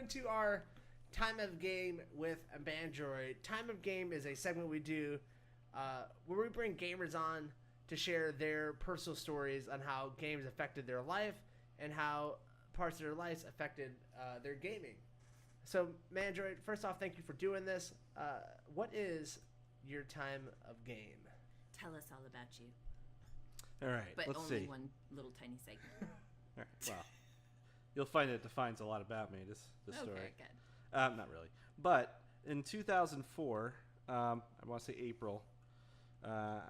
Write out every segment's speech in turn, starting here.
into our Time of Game with Manndroid. Time of Game is a segment we do where we bring gamers on to share their personal stories on how games affected their life and how parts of their lives affected their gaming. So, Manndroid, first off, thank you for doing this. What is your Time of Game? Tell us all about you. All right, But let's only see. one little tiny segment. All right, well, you'll find it defines a lot about me, this story. Okay, good. Not really. But in 2004, I want to say April, I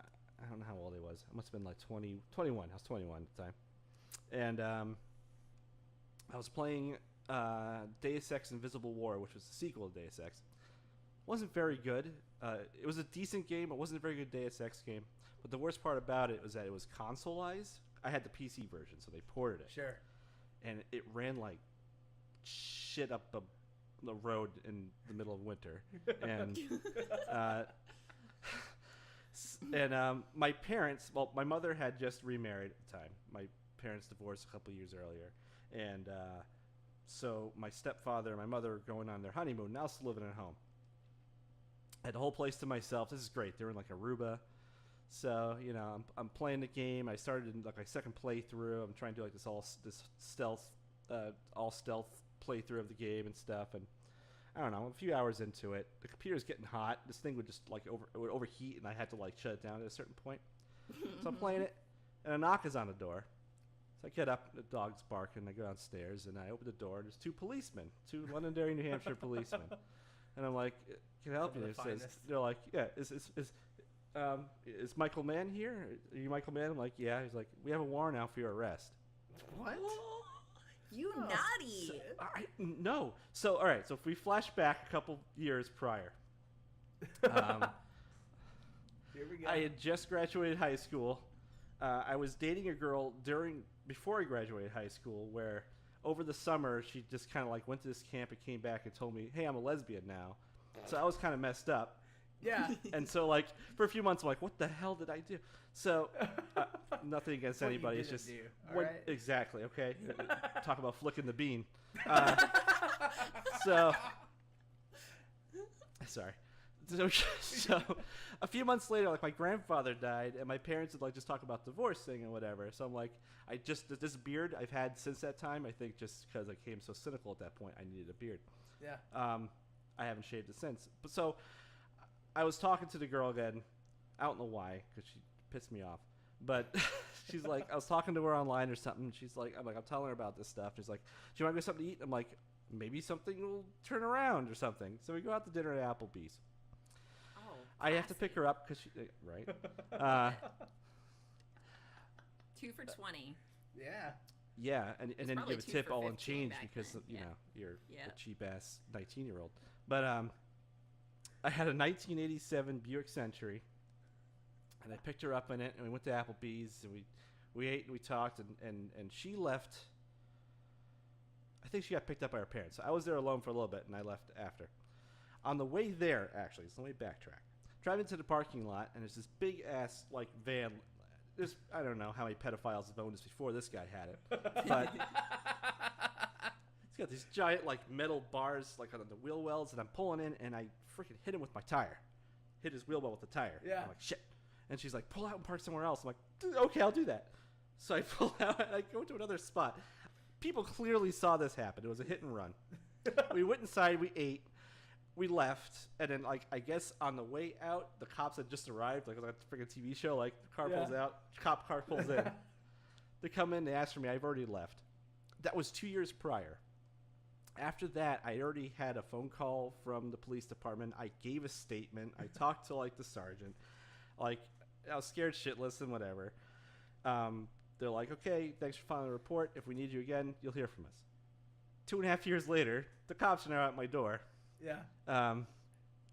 don't know how old I was. I must have been like 21. I was 21 at the time. And I was playing Deus Ex Invisible War, which was the sequel to Deus Ex. Wasn't very good. It was a decent game. It wasn't a very good Deus Ex game. But the worst part about it was that it was consoleized. I had the PC version, so they ported it. Sure. And it ran like shit up the road in the middle of winter. And my parents, well, my mother had just remarried at the time. My parents divorced a couple of years earlier. And so my stepfather and my mother were going on their honeymoon, and I was still living at home. I had the whole place to myself. This is great. They're in like Aruba. So, you know, I'm playing the game. I started in like my second playthrough. I'm trying to do like this stealth playthrough of the game and stuff. And I don't know, a few hours into it, the computer's getting hot. This thing would just like it would overheat, and I had to like shut it down at a certain point. So I'm playing it, and a knock is on the door. So I get up, the dog's barking. I go downstairs, and I open the door. And there's two policemen, two Londonderry, New Hampshire policemen. And I'm like, "Can I help you?" They're like, "Yeah, is Michael Mann here? Are you Michael Mann?" I'm like, "Yeah." He's like, "We have a warrant out for your arrest." What? You naughty. No. So, all right. So if we flash back a couple years prior. Here we go. I had just graduated high school. I was dating a girl before I graduated high school, where over the summer she just kind of like went to this camp and came back and told me, "Hey, I'm a lesbian now." So I was kind of messed up. Yeah. And so like for a few months I'm like, what the hell did I do? So nothing against What anybody. you It's just didn't do, all right? Exactly. Okay. Talk about flicking the bean. So sorry. So a few months later, like my grandfather died, and my parents would like just talk about divorcing and whatever. So I'm like, this beard I've had since that time. I think just because I became so cynical at that point, I needed a beard. Yeah. I haven't shaved it since. But so I was talking to the girl again. I don't know why, because she pissed me off. But she's like, I was talking to her online or something. She's like, I'm telling her about this stuff. She's like, "Do you want to go something to eat?" I'm like, maybe something will turn around or something. So we go out to dinner at Applebee's. Oh, I have to pick her up because she, right? 2 for $20. Yeah. Yeah, and then you give a 2 tip for all in 15 change back because then. you Yeah. know you're Yeah. a cheap ass 19-year-old. But I had a 1987 Buick Century, and I picked her up in it, and we went to Applebee's, and we ate and we talked, and she left. I think she got picked up by her parents. So I was there alone for a little bit, and I left after. On the way there, actually, so let me backtrack. Driving to the parking lot, and there's this big ass like van. I don't know how many pedophiles have owned this before this guy had it, but he's got these giant like metal bars like on the wheel wells, and I'm pulling in, and I freaking hit him with my tire. Hit his wheel well with the tire. Yeah. I'm like, shit. And she's like, pull out and park somewhere else. I'm like, okay, I'll do that. So I pull out and I go to another spot. People clearly saw this happen. It was a hit and run. We went inside, we ate, we left, and then like I guess on the way out, the cops had just arrived. Like it was like a freaking TV show. Like the car pulls out, cop car pulls in. They come in, they ask for me. I've already left. That was 2 years prior. After that, I already had a phone call from the police department. I gave a statement. I talked to like the sergeant. Like I was scared shitless and whatever. They're like, okay, thanks for filing a report. If we need you again, you'll hear from us. 2.5 years later, the cops are now at my door. Yeah.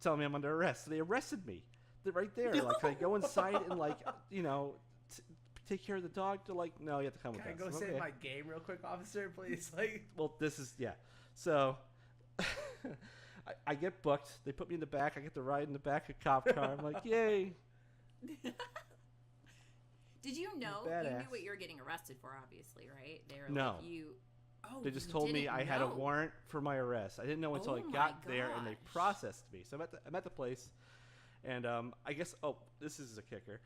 Telling me I'm under arrest. So they arrested me. They're right there. Like, I go inside and like, you know, take care of the dog. They're like, no, you have to come with us. Can I go I'm, save okay. my game real quick, officer, please? Like, Well, this is, yeah. So I get booked. They put me in the back. I get to ride in the back of a cop car. I'm like, yay. Did you know? You Badass. knew what you were getting arrested for, obviously, right? They were No. like, you. Oh, They just you told me didn't I had a know. warrant for my arrest. I didn't know until Oh I my got there and they gosh. processed me. So I'm at the place, and I guess this is a kicker.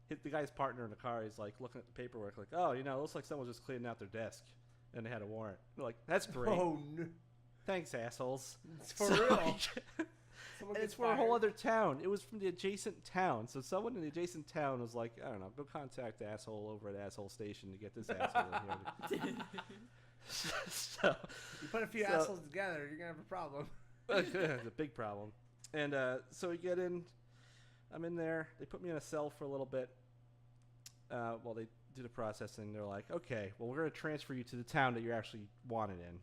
The guy's partner in the car is like looking at the paperwork, like, oh, it looks like someone just cleaning out their desk, and they had a warrant. They're like, that's great. Oh, no. Thanks, assholes. It's for So- real. Someone And gets it's for a whole fired. other town. It was from the adjacent town. So someone in the adjacent town was like, I don't know, go contact the asshole over at asshole station to get this asshole in here. So You put a few So- assholes together, you're gonna have a problem. it's a big problem. And so we get in. I'm in there. They put me in a cell for a little bit while they do the processing. They're like, okay, well, we're going to transfer you to the town that you're actually wanted in.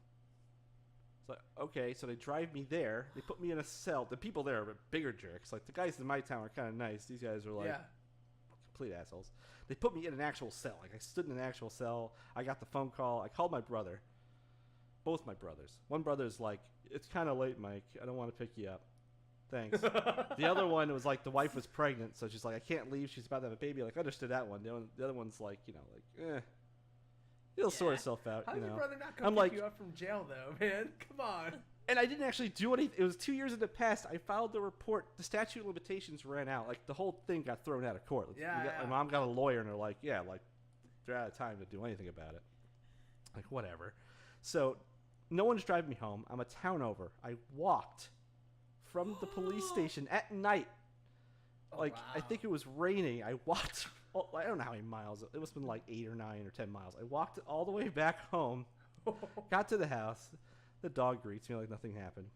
So, okay, so they drive me there. They put me in a cell. The people there are bigger jerks. Like, the guys in my town are kind of nice. These guys are like Yeah. complete assholes. They put me in an actual cell. Like, I stood in an actual cell. I got the phone call. I called my brother. Both my brothers. One brother's like, it's kind of late, Mike. I don't want to pick you up. Thanks. The other one was like, the wife was pregnant, so she's like, I can't leave. She's about to have a baby. Like, I understood that one. The other one's like, it'll sort Yeah. itself out, How you did know. your brother not come I'm pick like- you up from jail, though, man? Come on. And I didn't actually do anything. It was 2 years in the past. I filed the report. The statute of limitations ran out. Like, the whole thing got thrown out of court. Like, Yeah, yeah. My mom got a lawyer, and they're like, they're out of time to do anything about it. Like, whatever. So, no one's driving me home. I'm a town over. I walked from the police station at night. Oh, Like, I wow. think it was raining. I walked, I don't know how many miles. It must have been like 8 or 9 or 10 miles. I walked all the way back home, got to the house. The dog greets me like nothing happened.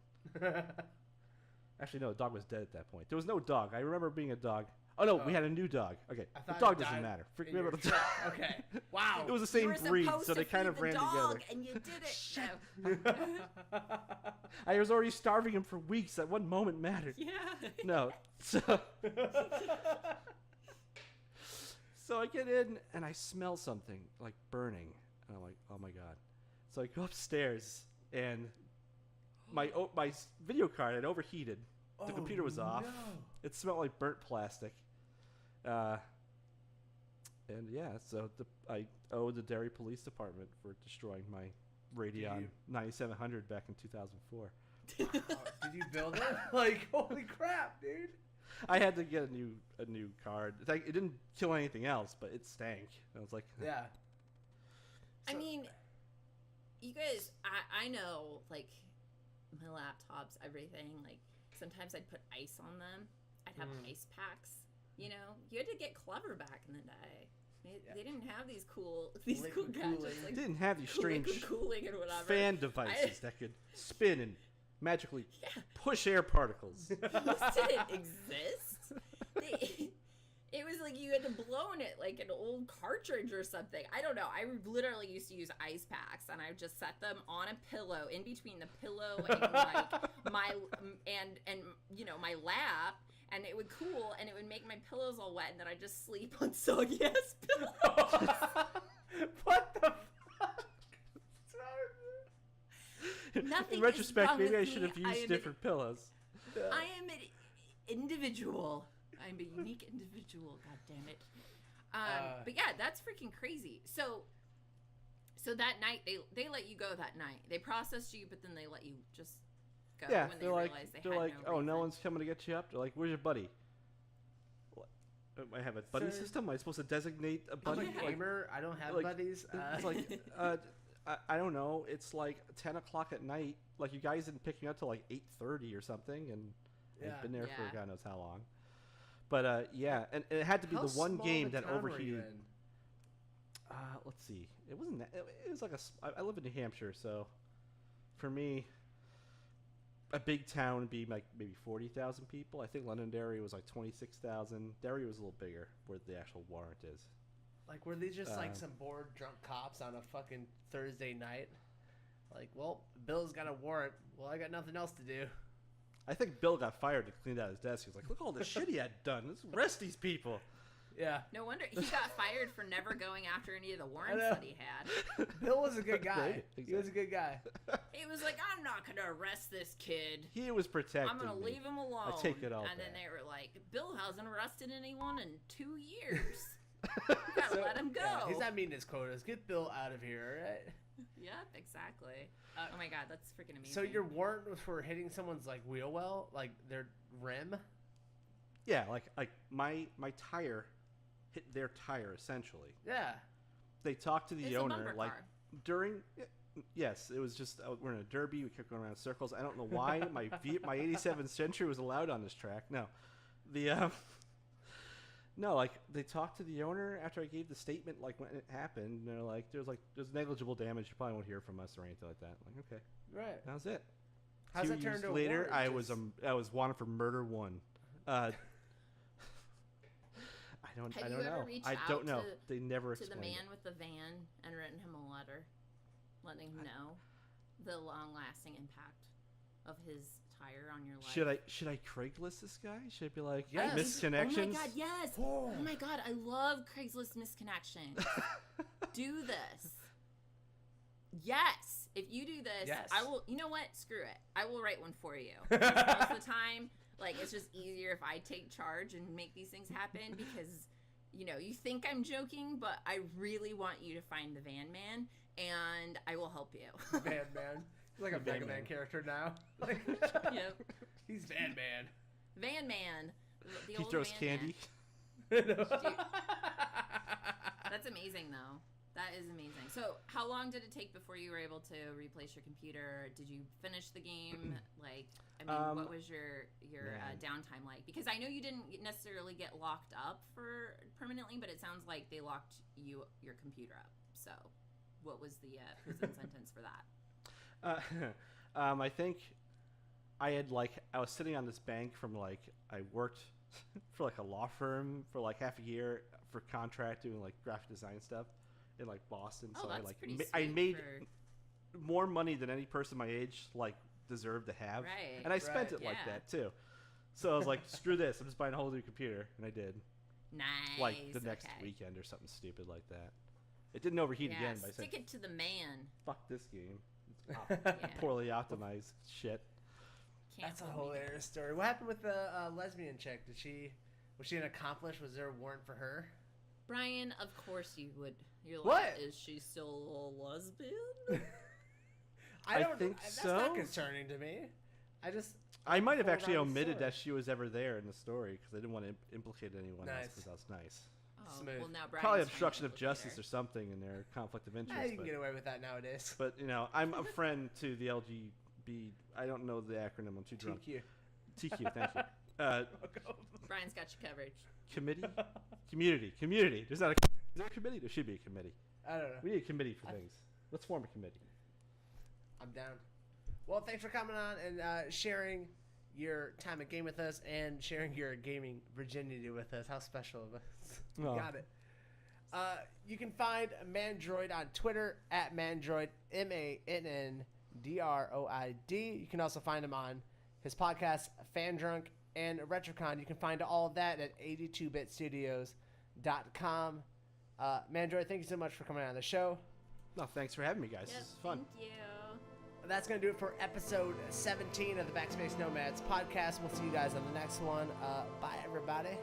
Actually, no, the dog was dead at that point. There was no dog. I remember being a dog. Oh, no, we Oh. had a new dog. Okay, I the thought dog it doesn't died matter. Forget in me your about the truck. dog. Okay. Wow. It was the You same were breed, supposed so they to kind of feed ran the dog, together. and you did it. No. I was already starving him for weeks. That one moment mattered. Yeah. No. So, so I get in and I smell something like burning. And I'm like, oh my God. So I go upstairs and my video card had overheated. The computer was off. No. It smelled like burnt plastic. And yeah, so I owe the Derry Police Department for destroying my Radeon 9700 back in 2004. Wow. Did you build it? Like, holy crap, dude. I had to get a new card. It didn't kill anything else, but it stank. I was like, Yeah. I So- mean, you guys, I know, like, my laptops, everything, like, sometimes I'd put ice on them. I'd have ice packs, you had to get clever back in the day. They didn't have these cool Liquid gadgets, cooling. like didn't have these strange liquid cooling and whatever. fan devices that could spin and magically Yeah. push air particles. Those didn't exist. It was like you had to blow in it like an old cartridge or something. I don't know. I literally used to use ice packs, and I would just set them on a pillow in between the pillow and like my my lap, and it would cool, and it would make my pillows all wet, and then I'd just sleep on soggy ass pillows. What the fuck? Nothing In retrospect, is wrong maybe I with should me. have I used am different pillows. I am an individual. I'm a unique individual. God damn it. But yeah, that's freaking crazy. So that night they let you go that night. They processed you, but then they let you just go Yeah, when they they're like, realized they had no oh, no reason. one's coming to get you up. They're like, where's your buddy? What? I have a buddy So- system. Am I supposed to designate a I'm buddy? a gamer. I don't have like, buddies. It's like, I don't know. It's like 10 o'clock at night. Like, you guys didn't pick me up till like 8:30 or something, and Yeah. I've been there for Yeah. God knows how long. But yeah, and it had to be How the one small game of a that town were you overheated. in? Let's see. It wasn't that. It was like I live in New Hampshire, so for me, a big town would be like maybe 40,000 people. I think Londonderry was like 26,000. Derry was a little bigger, where the actual warrant is. Like, were these just like Um, some bored drunk cops on a fucking Thursday night? Like, well, Bill's got a warrant. Well, I got nothing else to do. I think Bill got fired to clean out his desk. He was like, "Look all the shit he had done. Let's arrest these people." Yeah. No wonder he got fired for never going after any of the warrants know. that he had. Bill was a good guy. Right, He was a good guy. He was like, I'm not gonna arrest this kid. He was protecting I'm gonna me. leave him alone. take it all And then back. they were like, Bill hasn't arrested anyone in 2 years. Gotta let him go. Yeah, he's not meeting his quotas. Get Bill out of here, all right? Yep, exactly. Oh my god, that's freaking amazing. So your warrant was for hitting someone's like wheel well, like their rim? Yeah, like my tire hit their tire essentially. Yeah. They talked to the It's a owner bumper like car. during. Yes, it was just we're in a derby. We kept going around in circles. I don't know why my 87 Century was allowed on this track. No, no, like they talked to the owner after I gave the statement, like when it happened. And they're like, there's negligible damage. You probably won't hear from us or anything like that. Like, okay, Right. that was it. How's 2 that turned years to a later, warrant? I was wanted for murder 1. I don't Have you ever know. reached I don't out know. to- They never to the explained man with the van and written him a letter, letting him know the long-lasting impact of his tire on your life. Should I Craigslist this guy? Should I be like, Yes. misconnections? Oh my god, yes. Oh. Oh my god, I love Craigslist misconnection. Do this. Yes. If you do this, Yes. I will. You know what? Screw it. I will write one for you. Because most of the time, like, it's just easier if I take charge and make these things happen because, you think I'm joking, but I really want you to find the van man, and I will help you. Van Man. He's like a Van Mega Man Man. character now. Like, Yep. he's Van Man. Van man. The He old throws Van candy. Man. That's amazing, though. That is amazing. So, how long did it take before you were able to replace your computer? Did you finish the game? What was your downtime like? Because I know you didn't necessarily get locked up for permanently, but it sounds like they locked your computer up. So, what was the prison sentence for that? I think I was sitting on this bank from I worked for a law firm for half a year for contract doing graphic design stuff in Boston. Oh, So that's pretty I sweet made for- more money than any person my age deserved to have, Right. and I spent Right. it like Yeah. that too. So I was like, screw this, I'm just buying a whole new computer, and I did Nice. the next okay. weekend or something stupid like that. It didn't overheat Yeah, again, but I said, stick it to the man. fuck this game. It's Yeah. poorly optimized shit. Can't That's a fool me. hilarious story. What happened with the lesbian chick? Was she an accomplice? Was there a warrant for her? Brian, of course you would. You're What? like, is she still a lesbian? I don't think That's so. not concerning to me. I might have Hold actually on the omitted story. that she was ever there in the story because I didn't want to implicate anyone else Nice. because that was nice. Oh, Smooth. well, now Brian's Probably trying to obstruction of implicate justice her. or something in their conflict of interest. Yeah, you can but, get away with that nowadays. but I'm a friend to the LGBT. I don't know the acronym. I'm too drunk. TQ. TQ. Thank you. Brian's got you covered. Committee. Community. There's not a. Is there a committee? There should be a committee. I don't know. We need a committee for things. Let's form a committee. I'm down. Well, thanks for coming on and sharing your time at game with us and sharing your gaming virginity with us. How special of us. Oh. Got it. You can find Manndroid on Twitter at Manndroid, Manndroid. You can also find him on his podcast, Fan Drunk and Retrocon. You can find all of that at 82bitstudios.com. Manndroid, thank you so much for coming on the show. No, thanks for having me, guys. Yes, This is fun. thank you. That's going to do it for episode 17 of the Backspace Nomads podcast. We'll see you guys on the next one. Bye, everybody.